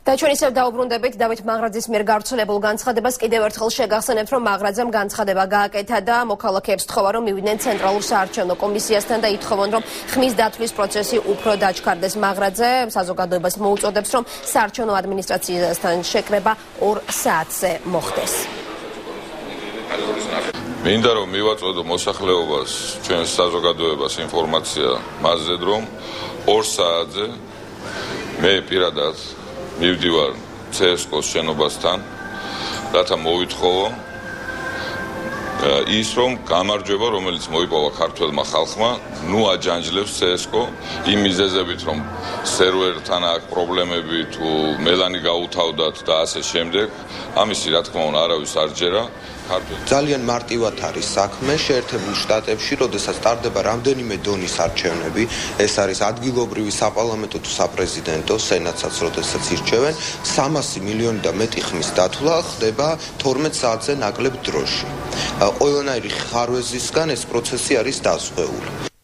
და ჩვენ ისევ დაუბრუნდებით დავით მაღრაძის მიერ გავრცელებულ განცხადებას კიდევ ერთხელ შეგახსენებთ, რომ მაღრაძემ განცხადება გააკეთა და მოქალაქეებს თხოვა, რომ მივიდნენ ცენტრალურ საარჩევნო კომისიასთან და ითხოვონ, რომ ხმის დათვლის პროცესი უფრო დაჩქარდეს. მაღრაძე საზოგადოებას მოუწოდებს, რომ საარჩევნო ადმინისტრაციასთან შეკრება 2 საათზე მოხდეს. მინდა რომ მივაწოდო მოსახლეობას, ჩვენს საზოგადოებას ინფორმაცია მასზე, რომ 2 საათზე მე პირადად მივდივარ CSKO-ს შენობასთან, რათა მოვითხოვო ის რომ გამარჯვება, რომელიც მოიპოვა ქართველმა ხალხმა, ნუ აჯანჯლებს CSKO იმ მიზეზებით, რომ სერვერთან აქვს პრობლემები თუ მელანი გაუთავდათ და ასე შემდეგ. ამისი რა თქმა უნდა არავის არ ჯერა. ძალიან მარტივად არის საქმე შეერთებულ შტატებში, როდესაც ტარდება რამდენიმე დონის არჩევნები, ეს არის ადგილობრივი საპარლამენტო თუ საპრეზიდენტო, სენატსაც როდესაც ირჩევენ, 300 მილიონი და მეტი ხმის დათვლა ხდება 12 საათზე ნაკლებ დროში. ყველანაირი ხარვეზისგან ეს პროცესი არის დაზღვეული.